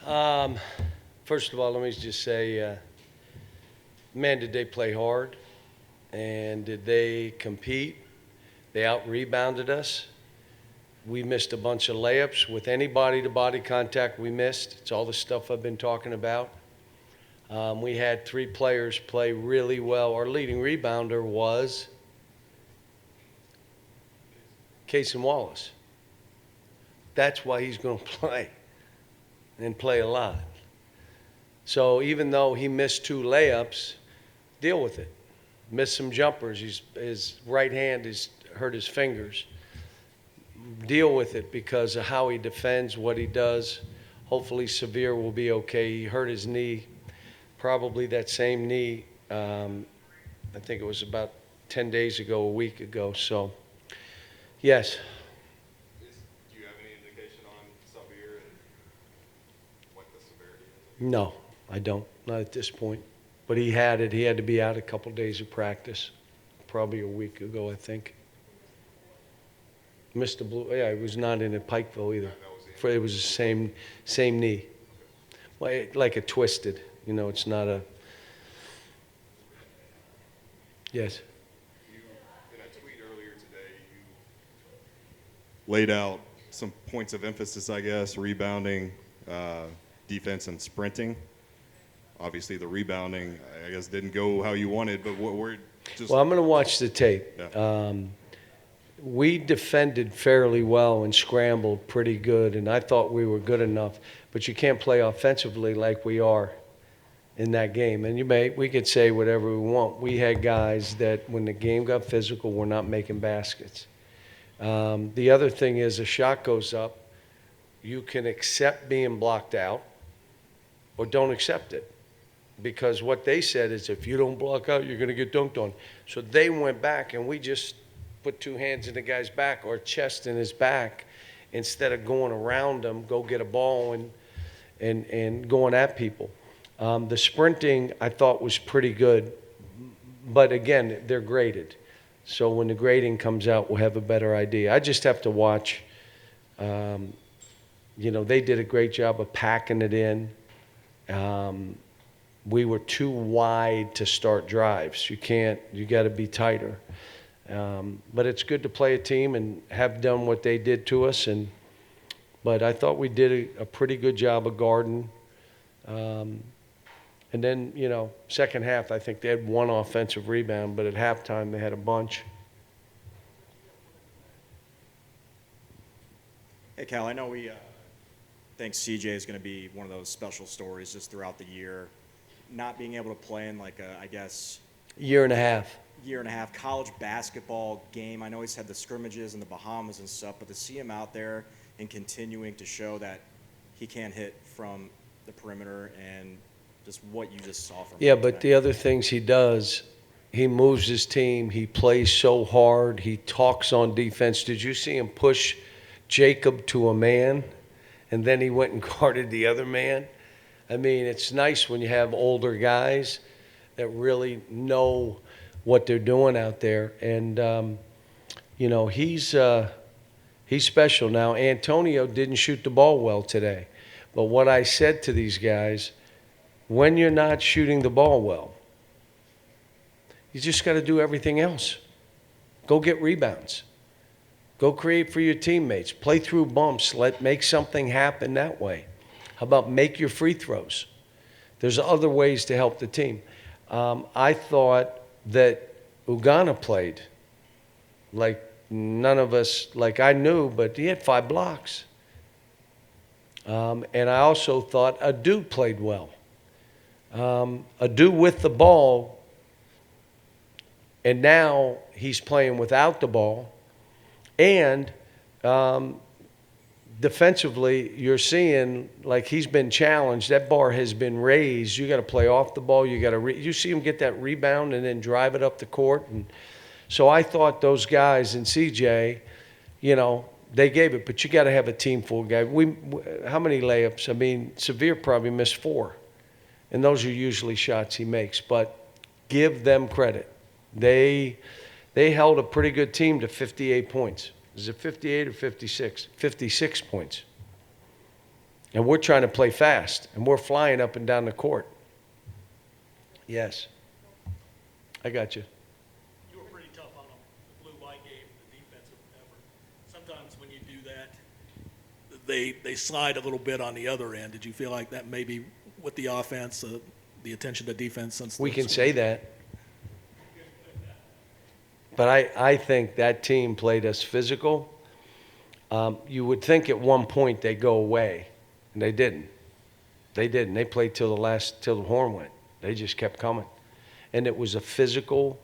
Um, First of all, let me just say, man, did they play hard and did they compete? They out-rebounded us. We missed a bunch of layups with any body-to-body contact we missed. It's all the stuff I've been talking about. We had three players play really well. Our leading rebounder was Casey Wallace. That's why he's going to play and play a lot. So even though he missed two layups, deal with it. Missed some jumpers. His right hand has hurt his fingers. Deal with it because of how he defends, what he does. Hopefully Severe will be okay. He hurt his knee, probably that same knee, I think it was about 10 days ago, a week ago. So, yes. Do you have any indication on Severe and what the severity is? No, I don't. Not at this point. But he had it. He had to be out a couple days of practice, probably a week ago, I think. Mr. Blue, yeah, he was not in at Pikeville either. It was the same knee. Like a twisted, it's not a. Yes. You, in a tweet earlier today, you laid out some points of emphasis, I guess, rebounding, defense, and sprinting. Obviously, the rebounding, I guess, didn't go how you wanted, but we're just. Well, I'm going to watch the tape. Yeah. We defended fairly well and scrambled pretty good, and I thought we were good enough. But you can't play offensively like we are in that game. And we could say whatever we want. We had guys that, when the game got physical, were not making baskets. The other thing is, a shot goes up, you can accept being blocked out or don't accept it. Because what they said is, if you don't block out, you're going to get dunked on. So they went back, and we just put two hands in the guy's back or chest in his back instead of going around him, go get a ball and going at people. The sprinting, I thought, was pretty good. But, again, they're graded. So when the grading comes out, we'll have a better idea. I just have to watch. They did a great job of packing it in. We were too wide to start drives. You got to be tighter. But it's good to play a team and have done what they did to us. But I thought we did a pretty good job of guarding. And then, second half, I think they had one offensive rebound, but at halftime they had a bunch. Hey, Cal, I know we think CJ is going to be one of those special stories just throughout the year. Not being able to play in Year and a half college basketball game. I know he's had the scrimmages in the Bahamas and stuff, but to see him out there and continuing to show that he can hit from the perimeter and just what you just saw from him. Yeah, but the other things he does, he moves his team. He plays so hard. He talks on defense. Did you see him push Jacob to a man, and then he went and guarded the other man? I mean, it's nice when you have older guys that really know what they're doing out there. And, he's special. Now, Antonio didn't shoot the ball well today. But what I said to these guys, when you're not shooting the ball well, you just got to do everything else. Go get rebounds. Go create for your teammates. Play through bumps. Make something happen that way. How about make your free throws? There's other ways to help the team. I thought that Ugana played like none of us, like I knew, but he had 5 blocks. And I also thought Adu played well. Adu with the ball, and now he's playing without the ball. And defensively, you're seeing like he's been challenged. That bar has been raised. You got to play off the ball. You got to you see him get that rebound and then drive it up the court. And so I thought those guys and CJ, they gave it. But you got to have a team full guy. How many layups? I mean, Severe probably missed 4, and those are usually shots he makes. But give them credit. They held a pretty good team to 58 points. Is it 58 or 56? 56 points. And we're trying to play fast, and we're flying up and down the court. Yes. I got you. You were pretty tough on them, the blue-white game, the defensive effort. Sometimes when you do that, they slide a little bit on the other end. Did you feel like that maybe with the offense, the attention to defense since We the can scrimmage? say that. But I think that team played us physical. You would think at one point they'd go away, and they didn't. They didn't. They played till the horn went. They just kept coming. And it was a physical,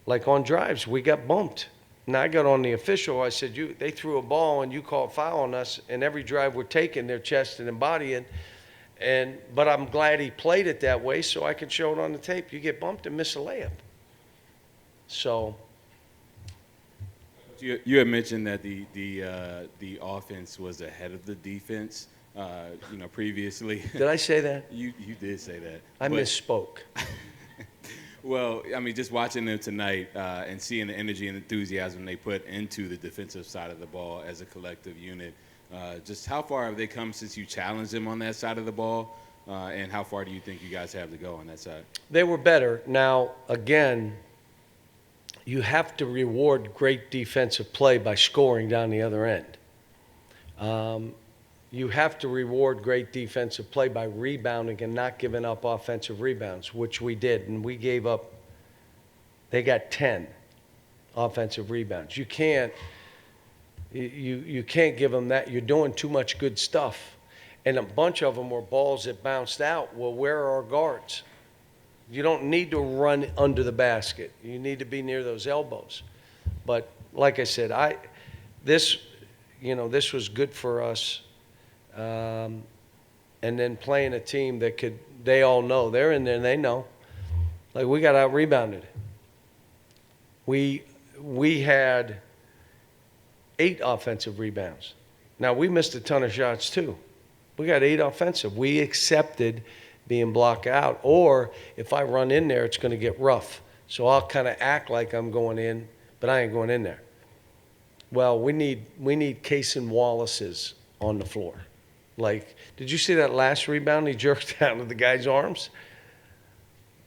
like on drives, we got bumped. And I got on the official, I said, they threw a ball and you called foul on us, and every drive we're taking, they're chesting and bodying. But I'm glad he played it that way so I can show it on the tape. You get bumped and miss a layup. So You had mentioned that the offense was ahead of the defense, previously. did I say that? You did say that. I But- misspoke. Well, I mean, just watching them tonight and seeing the energy and enthusiasm they put into the defensive side of the ball as a collective unit, just how far have they come since you challenged them on that side of the ball, and how far do you think you guys have to go on that side? They were better. Now, again, you have to reward great defensive play by scoring down the other end. You have to reward great defensive play by rebounding and not giving up offensive rebounds, which we did. And we gave up, they got 10 offensive rebounds. You can't give them that. You're doing too much good stuff. And a bunch of them were balls that bounced out. Well, where are our guards? You don't need to run under the basket. You need to be near those elbows. But like I said, this was good for us. And then playing a team that they all know. They're in there and they know. Like, we got out-rebounded. We had 8 offensive rebounds. Now, we missed a ton of shots too. We got 8 offensive. We accepted being blocked out. Or if I run in there, it's going to get rough. So I'll kind of act like I'm going in, but I ain't going in there. Well, we need Case and Wallace's on the floor. Like, did you see that last rebound he jerked out of the guy's arms?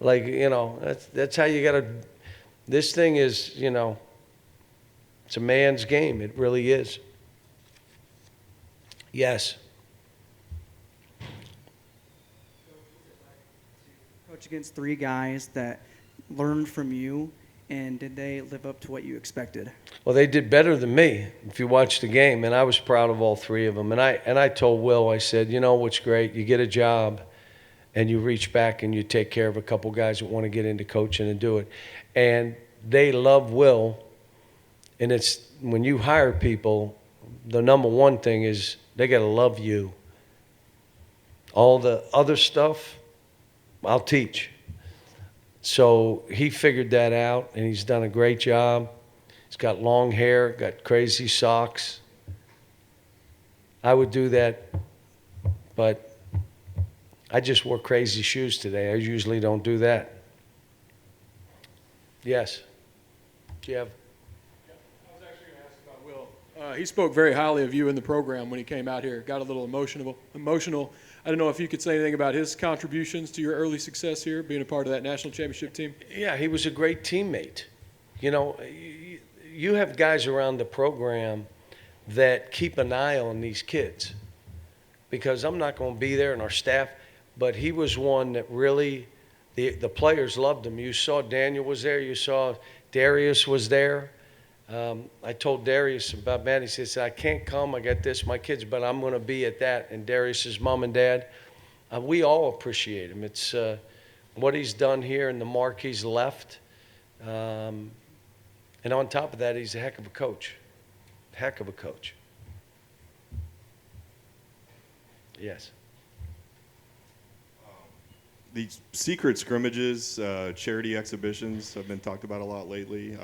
Like, that's how you got to – this thing is, it's a man's game. It really is. Yes. Coach against 3 guys that learned from you, and did they live up to what you expected? Well, they did better than me if you watch the game, and I was proud of all 3 of them. And I told Will, I said, what's great? You get a job, and you reach back and you take care of a couple guys that want to get into coaching and do it. And they love Will, and it's when you hire people, the number one thing is they got to love you. All the other stuff, I'll teach. So he figured that out, and he's done a great job. He's got long hair, got crazy socks. I would do that, but I just wore crazy shoes today. I usually don't do that. Yes. Do you have? I was actually going to ask about Will. He spoke very highly of you in the program when he came out here. Got a little emotional. I don't know if you could say anything about his contributions to your early success here, being a part of that national championship team. Yeah, he was a great teammate. You have guys around the program that keep an eye on these kids, because I'm not going to be there and our staff, but he was one that really, the players loved him. You saw Daniel was there. You saw Darius was there. I told Darius about Matt. He said, I can't come. I got this, my kids, but I'm going to be at that. And Darius's mom and dad, we all appreciate him. It's what he's done here and the mark he's left. And on top of that, he's a heck of a coach. Heck of a coach. Yes. These secret scrimmages, charity exhibitions have been talked about a lot lately.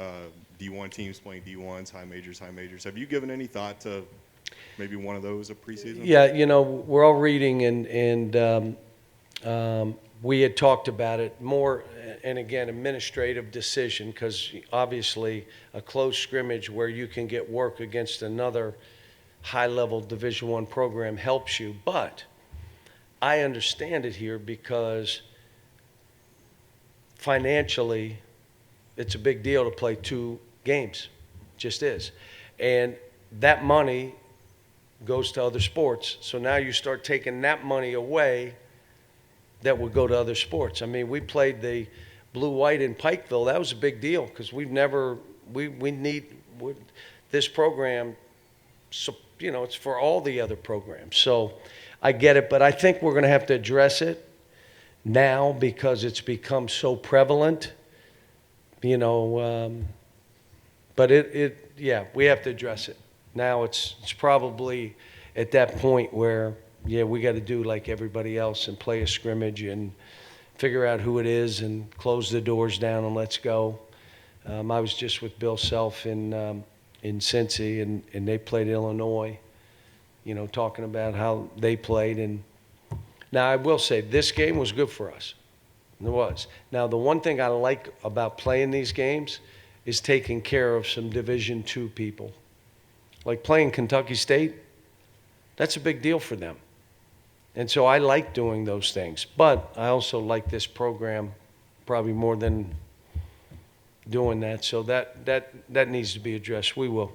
D1 teams playing D1s, high majors. Have you given any thought to maybe one of those a preseason? Yeah, we're all reading, and we had talked about it more, and again, administrative decision, because obviously a close scrimmage where you can get work against another high-level Division I program helps you. But I understand it here because financially, it's a big deal to play 2 games. Just is. And that money goes to other sports. So now you start taking that money away that would go to other sports. I mean, we played the blue-white in Pikeville. That was a big deal because we've never we need this program. So, it's for all the other programs. So I get it, but I think we're going to have to address it now because it's become so prevalent. But yeah, we have to address it. Now it's probably at that point where, yeah, we got to do like everybody else and play a scrimmage and figure out who it is and close the doors down and let's go. I was just with Bill Self in Cincy, and they played Illinois, talking about how they played. And now I will say this game was good for us. It was. Now, the one thing I like about playing these games is taking care of some Division II people. Like playing Kentucky State, that's a big deal for them. And so I like doing those things. But I also like this program probably more than doing that. So that needs to be addressed. We will.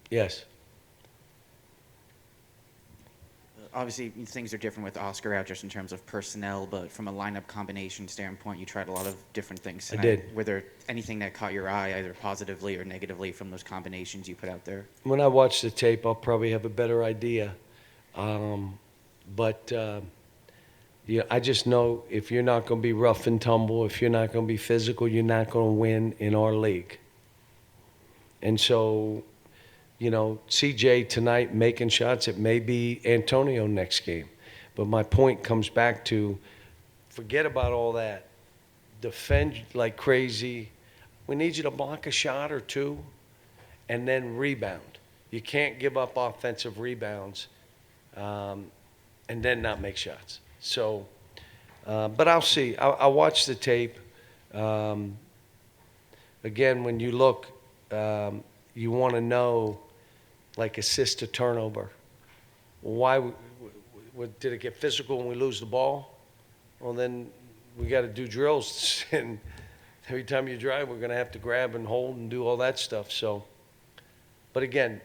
Yes. Obviously, things are different with Oscar out just in terms of personnel, but from a lineup combination standpoint, you tried a lot of different things. I did. Were there anything that caught your eye, either positively or negatively, from those combinations you put out there? When I watch the tape, I'll probably have a better idea. I just know if you're not going to be rough and tumble, if you're not going to be physical, you're not going to win in our league. And so, CJ tonight making shots, it may be Antonio next game. But my point comes back to forget about all that. Defend like crazy. We need you to block a shot or 2 and then rebound. You can't give up offensive rebounds and then not make shots. So, but I'll see. I'll watch the tape. Again, when you look, you want to know, like assist to turnover. Why did it get physical when we lose the ball? Well, then we got to do drills, and every time you drive, we're going to have to grab and hold and do all that stuff. So, but again,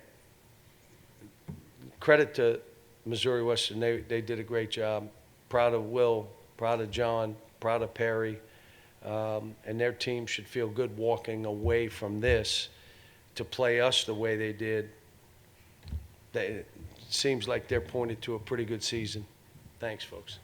credit to Missouri Western. They did a great job. Proud of Will, proud of John, proud of Perry, and their team should feel good walking away from this to play us the way they did. It seems like they're pointed to a pretty good season. Thanks, folks.